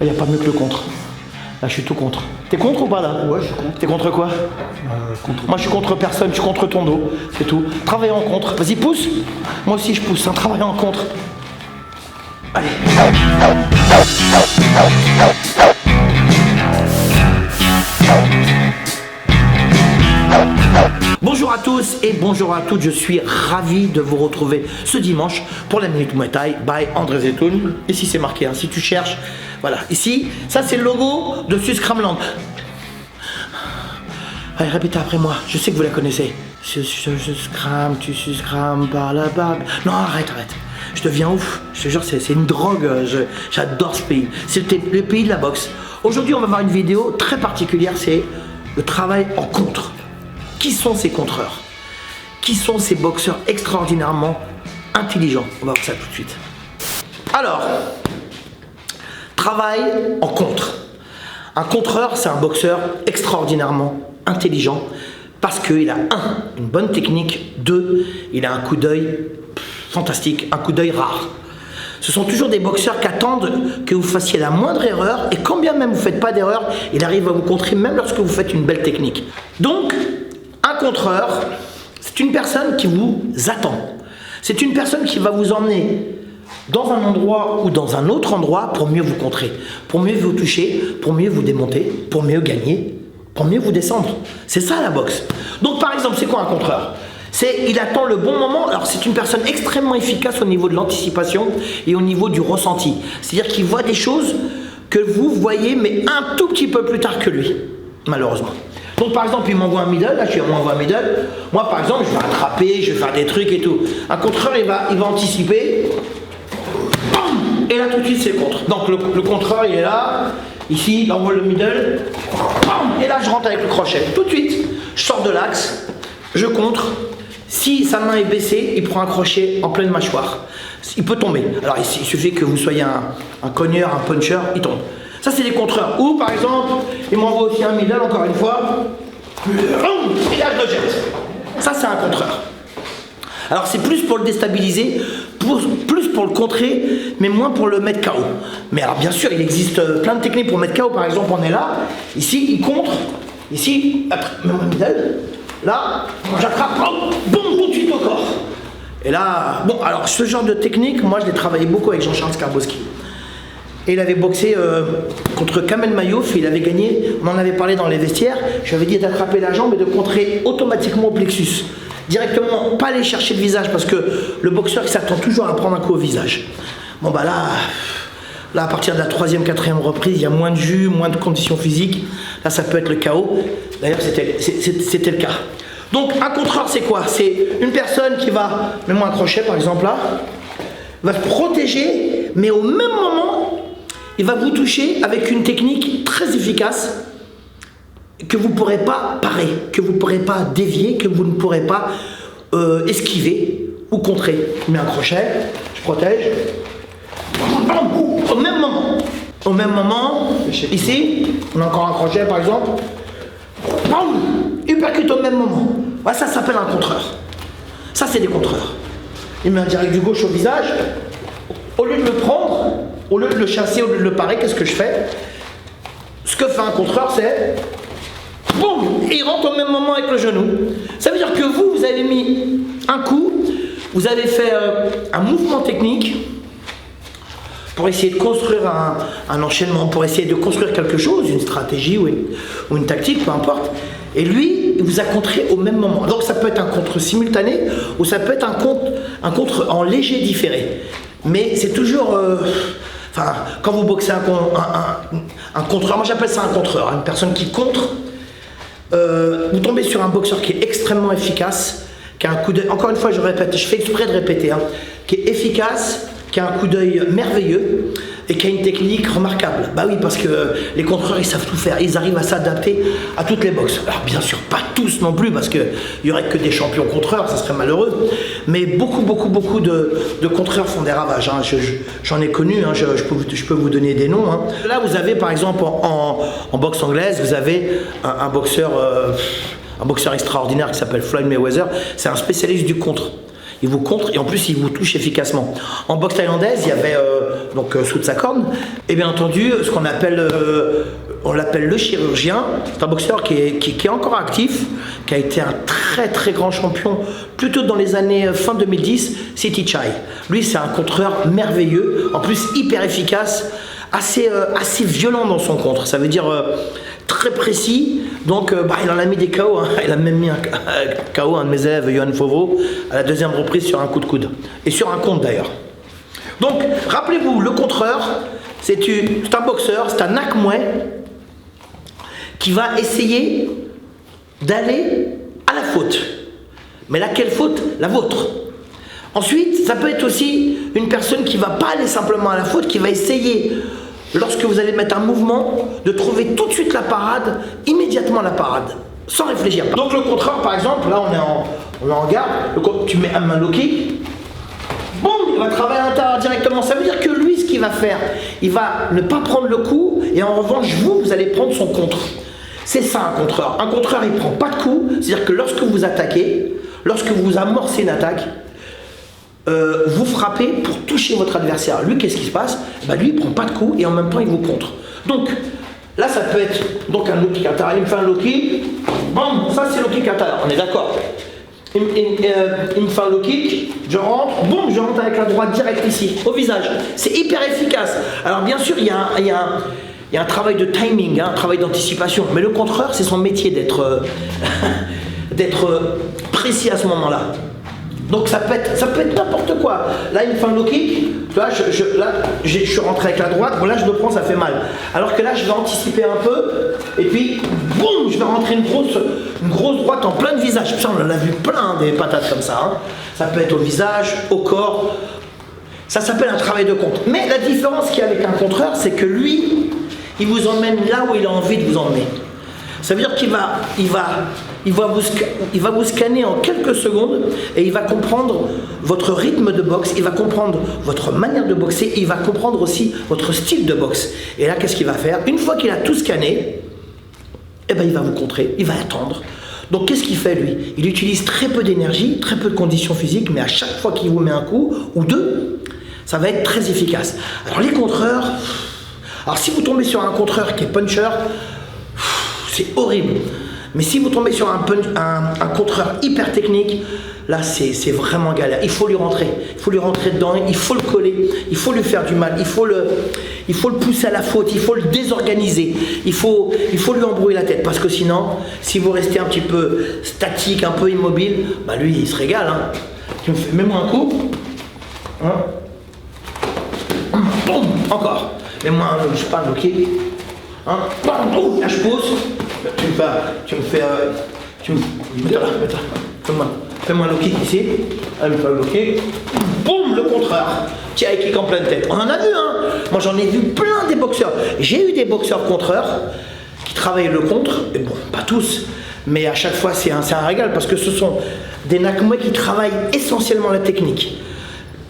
Il n'y a pas mieux que le contre. Là, je suis tout contre. T'es contre ou pas là? Ouais, je suis contre. T'es contre quoi? Contre. Moi, je suis contre personne, je suis contre ton dos. C'est tout. Travaille en contre. Vas-y, pousse. Moi aussi, je pousse. Travaille en contre. Allez. Bonjour à tous et bonjour à toutes, je suis ravi de vous retrouver ce dimanche pour la Minute Muay Thai by André Zetoun. Ici c'est marqué, hein, si tu cherches, voilà, ici, ça c'est le logo de Suscramland. Allez, répétez après moi, je sais que vous la connaissez. Tu suscrames par la barbe. Non, arrête. Je deviens ouf, je te jure, c'est une drogue, j'adore ce pays. C'est le pays de la boxe. Aujourd'hui, on va voir une vidéo très particulière, c'est le travail en contre. Qui sont ces contreurs? Qui sont ces boxeurs extraordinairement intelligents? On va voir ça tout de suite. Alors, travail en contre. Un contreur, c'est un boxeur extraordinairement intelligent parce qu'il a une bonne technique, 2, il a un coup d'œil fantastique, un coup d'œil rare. Ce sont toujours des boxeurs qui attendent que vous fassiez la moindre erreur et quand bien même vous ne faites pas d'erreur, il arrive à vous contrer même lorsque vous faites une belle technique. Donc, un contreur, c'est une personne qui vous attend. C'est une personne qui va vous emmener dans un endroit ou dans un autre endroit pour mieux vous contrer, pour mieux vous toucher, pour mieux vous démonter, pour mieux gagner, pour mieux vous descendre. C'est ça la boxe. Donc par exemple, c'est quoi un contreur? Il attend le bon moment. Alors c'est une personne extrêmement efficace au niveau de l'anticipation et au niveau du ressenti. C'est-à-dire qu'il voit des choses que vous voyez mais un tout petit peu plus tard que lui, malheureusement. Donc par exemple, il m'envoie un middle, là je m'envoie un middle. Moi par exemple, je vais attraper, je vais faire des trucs et tout. Un contreur, il va anticiper. Bam, et là tout de suite c'est contre. Donc le contreur, il est là. Ici, il envoie le middle. Bam, et là je rentre avec le crochet. Tout de suite, je sors de l'axe, je contre. Si sa main est baissée, il prend un crochet en pleine mâchoire. Il peut tomber. Alors il suffit que vous soyez un cogneur, un puncher, il tombe. Ça c'est des contreurs. Ou par exemple, il m'envoie aussi un middle encore une fois. Et là je le jette. Ça c'est un contreur. Alors c'est plus pour le déstabiliser, plus pour le contrer, mais moins pour le mettre KO. Mais alors bien sûr, il existe plein de techniques pour mettre KO. Par exemple, on est là, ici il contre, ici, après, même un middle. Là, j'attrape, boum, tout de suite au corps. Et là, bon, alors ce genre de technique, moi je l'ai travaillé beaucoup avec Jean-Charles Skarbowski. Et il avait boxé contre Kamel Mayouf, il avait gagné, on en avait parlé dans les vestiaires, je lui avais dit d'attraper la jambe et de contrer automatiquement au plexus. Directement, pas aller chercher le visage parce que le boxeur il s'attend toujours à prendre un coup au visage. Bon bah là à partir de la 3e, 4e reprise, il y a moins de jus, moins de conditions physiques. Là ça peut être le chaos. D'ailleurs c'était le cas. Donc un contreur c'est quoi? C'est une personne qui va, mets-moi un crochet par exemple là, va se protéger, mais au même moment, il va vous toucher avec une technique très efficace que vous ne pourrez pas parer, que vous ne pourrez pas dévier, que vous ne pourrez pas esquiver ou contrer. Je mets un crochet, je protège. Au même moment, ici, on a encore un crochet par exemple. Il percute au même moment. Ouais, ça s'appelle un contreur. Ça, c'est des contreurs. Il met un direct du gauche au visage. Au lieu de le prendre, au lieu de le chasser, au lieu de le parer, qu'est-ce que je fais? Ce que fait un contreur, c'est boum, il rentre au même moment avec le genou. Ça veut dire que vous avez mis un coup, vous avez fait un mouvement technique pour essayer de construire un enchaînement, pour essayer de construire quelque chose, une stratégie ou une tactique, peu importe. Et lui, il vous a contré au même moment. Donc ça peut être un contre simultané ou ça peut être un contre en léger différé. Mais c'est toujours... quand vous boxez un contreur, moi j'appelle ça un contreur, une personne qui contre, vous tombez sur un boxeur qui est extrêmement efficace, qui a un coup d'œil, encore une fois je répète, je fais exprès de répéter, qui est efficace, qui a un coup d'œil merveilleux et qui a une technique remarquable. Bah oui, parce que les contreurs ils savent tout faire, ils arrivent à s'adapter à toutes les boxes. Alors bien sûr pas tous non plus parce qu'il n'y aurait que des champions contreurs, ça serait malheureux, mais beaucoup de contreurs font des ravages, hein. J'en ai connu, hein. je peux vous donner des noms, hein. Là vous avez par exemple en boxe anglaise, vous avez un boxeur extraordinaire qui s'appelle Floyd Mayweather, c'est un spécialiste du contre. Il vous contre et en plus il vous touche efficacement. En boxe thaïlandaise, il y avait Sootsakorn et bien entendu ce qu'on appelle on l'appelle le chirurgien. C'est un boxeur qui est encore actif, qui a été un très très grand champion plutôt dans les années fin 2010, Siti Chai. Lui c'est un contreur merveilleux, en plus hyper efficace, assez violent dans son contre. Ça veut dire très précis, donc il en a mis des KO, hein. Il a même mis un KO, un de mes élèves, Johan Fauveau, à la deuxième reprise sur un coup de coude, et sur un compte d'ailleurs. Donc rappelez-vous, le contreur, c'est un boxeur, c'est un Nakmoué qui va essayer d'aller à la faute. Mais laquelle faute? La vôtre. Ensuite, ça peut être aussi une personne qui ne va pas aller simplement à la faute, qui va essayer, lorsque vous allez mettre un mouvement, de trouver tout de suite la parade, immédiatement la parade, sans réfléchir. Donc le contreur, par exemple, là on est en garde, tu mets un main low kick, boum, il va travailler à l'intérieur directement. Ça veut dire que lui, ce qu'il va faire, il va ne pas prendre le coup, et en revanche, vous allez prendre son contre. C'est ça un contreur. Un contreur, il ne prend pas de coup, c'est-à-dire que lorsque vous attaquez, lorsque vous amorcez une attaque, vous frappez pour toucher votre adversaire. Lui, qu'est-ce qui se passe? Lui, il ne prend pas de coup et en même temps, il vous contre. Donc, là, ça peut être un low kick intérieur. Il me fait un low kick, bam, ça c'est low kick intérieur, on est d'accord. Il me fait un low kick, je rentre, boum, je rentre avec la droite directe ici, au visage. C'est hyper efficace. Alors, bien sûr, il y a un travail de timing, un travail d'anticipation. Mais le contreur, c'est son métier d'être précis à ce moment-là. Donc ça peut être n'importe quoi. Là, il me fait un low kick. Tu vois, je suis rentré avec la droite. Bon, là, je le prends, ça fait mal. Alors que là, je vais anticiper un peu. Et puis, boum, je vais rentrer une grosse droite en plein visage. Ça, on en a vu plein des patates comme ça. Hein. Ça peut être au visage, au corps. Ça s'appelle un travail de contre. Mais la différence qu'il y a avec un contreur, c'est que lui, il vous emmène là où il a envie de vous emmener. Ça veut dire qu'il va vous scanner en quelques secondes et il va comprendre votre rythme de boxe, il va comprendre votre manière de boxer et il va comprendre aussi votre style de boxe. Et là, qu'est-ce qu'il va faire? Une fois qu'il a tout scanné, il va vous contrer, il va attendre. Donc qu'est-ce qu'il fait lui? Il utilise très peu d'énergie, très peu de conditions physiques, mais à chaque fois qu'il vous met un coup ou deux, ça va être très efficace. Alors les contreurs, si vous tombez sur un contreur qui est puncher, c'est horrible. Mais si vous tombez sur un contreur hyper technique, là c'est vraiment galère. Il faut lui rentrer dedans, il faut le coller, il faut lui faire du mal, il faut le pousser à la faute, il faut le désorganiser, il faut lui embrouiller la tête. Parce que sinon, si vous restez un petit peu statique, un peu immobile, lui il se régale. Hein. Tu me fais même un coup. Hein. Boum, encore. Mets-moi je sais pas, ok. Hein. Là je pousse. Fais-moi un low kick ici. Elle me fait un low kick. Boum, le contreur. Tiens, avec kick en pleine tête. On en a vu, hein. Moi, j'en ai vu plein des boxeurs. J'ai eu des boxeurs contreurs qui travaillaient le contre. Et bon, pas tous. Mais à chaque fois, c'est un régal parce que ce sont des Nakmoué qui travaillent essentiellement la technique.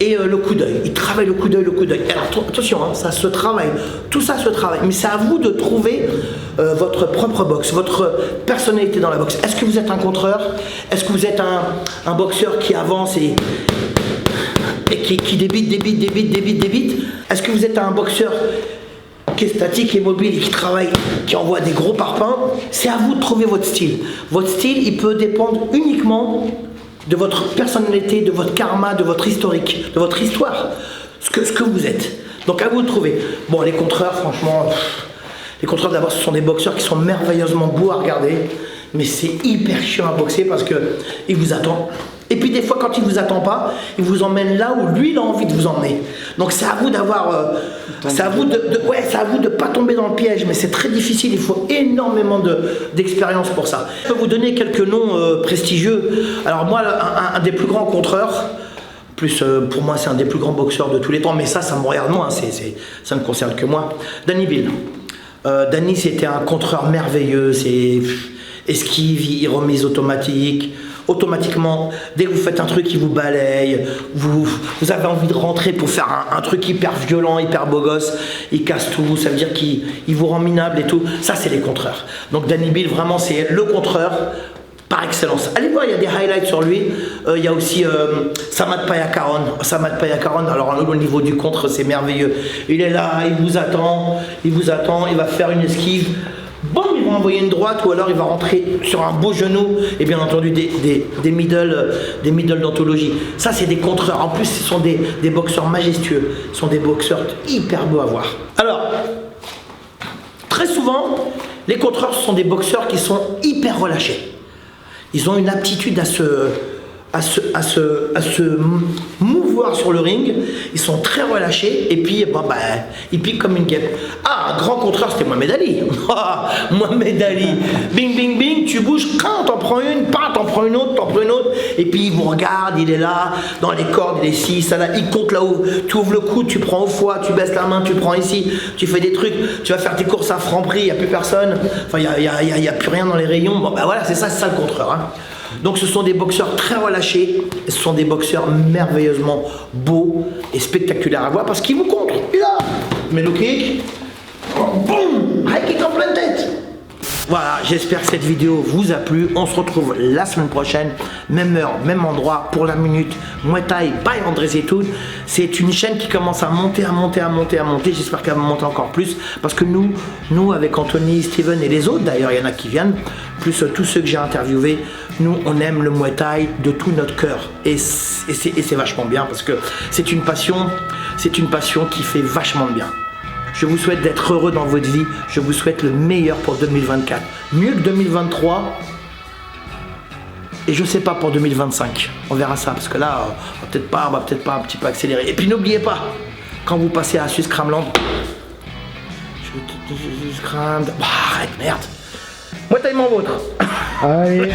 Et le coup d'œil, il travaille le coup d'œil. Alors attention, hein, ça se travaille, tout ça se travaille, mais c'est à vous de trouver votre propre boxe, votre personnalité dans la boxe. Est-ce que vous êtes un contreur? Est-ce que vous êtes un boxeur qui avance et qui débite? Est-ce que vous êtes un boxeur qui est statique et mobile et qui travaille, qui envoie des gros parpaings? C'est à vous de trouver votre style. Votre style, il peut dépendre uniquement de votre personnalité, de votre karma, de votre historique, de votre histoire, ce que vous êtes. Donc à vous de trouver. Bon, les contreurs, franchement, les contreurs d'abord, ce sont des boxeurs qui sont merveilleusement beaux à regarder, mais c'est hyper chiant à boxer parce qu'il vous attend. Et puis des fois, quand il ne vous attend pas, il vous emmène là où lui, il a envie de vous emmener. Donc c'est à vous d'avoir... c'est à vous de pas tomber dans le piège, mais c'est très difficile, il faut énormément d'expérience pour ça. Je peux vous donner quelques noms prestigieux. Alors moi, un des plus grands contreurs, pour moi c'est un des plus grands boxeurs de tous les temps, mais ça me regarde moi, ça ne concerne que moi. Danny Bill. Danny, c'était un contreur merveilleux, c'est esquive, il remise automatique. Automatiquement, dès que vous faites un truc qui vous balaye, vous avez envie de rentrer pour faire un truc hyper violent, hyper beau gosse, il casse tout, ça veut dire qu'il vous rend minable et tout. Ça, c'est les contreurs. Donc Danny Bill, vraiment, c'est le contreur par excellence. Allez voir, il y a des highlights sur lui. Il y a aussi Samad Payakaron. Samad Payakaron, alors au niveau du contre, c'est merveilleux. Il est là, il vous attend, il va faire une esquive. Bon, il va envoyer une droite ou alors il va rentrer sur un beau genou et bien entendu des middle d'anthologie. Ça, c'est des contreurs. En plus, ce sont des boxeurs majestueux. Ce sont des boxeurs hyper beaux à voir. Alors, très souvent, les contreurs sont des boxeurs qui sont hyper relâchés. Ils ont une aptitude à se mouvoir sur le ring. Ils sont très relâchés et puis ils piquent comme une guêpe. Ah, un grand contreur, c'était Mohamed Ali. Mohamed Ali, bing bing bing, tu bouges, quand t'en prends une, t'en prends une autre, et puis il vous regarde, il est là dans les cordes, il est ici, ça là, il compte là-haut, tu ouvres le coude, tu prends au foie, tu baisses la main, tu prends ici, tu fais des trucs, tu vas faire tes courses à Franprix, il n'y a plus personne, enfin il y a plus rien dans les rayons. Bon ben voilà, c'est ça le contreur, hein. Donc ce sont des boxeurs très relâchés, ce sont des boxeurs merveilleusement beaux et spectaculaires à voir parce qu'ils vous contrent. Et là, mais le kick, boum, high kick en pleine tête. Voilà, j'espère que cette vidéo vous a plu. On se retrouve la semaine prochaine, même heure, même endroit, pour la minute Muay Thai by André Zetoun. C'est une chaîne qui commence à monter. J'espère qu'elle va monter encore plus parce que nous avec Anthony, Steven et les autres, d'ailleurs il y en a qui viennent, plus tous ceux que j'ai interviewés, nous on aime le Muay Thai de tout notre cœur et c'est vachement bien parce que c'est une passion qui fait vachement de bien. Je vous souhaite d'être heureux dans votre vie. Je vous souhaite le meilleur pour 2024. Mieux que 2023. Et je sais pas pour 2025. On verra ça. Parce que là, on va peut-être pas un petit peu accélérer. Et puis n'oubliez pas, quand vous passez à Suisse Cramland. Arrête, merde. Moi, t'as mon vôtre. Allez.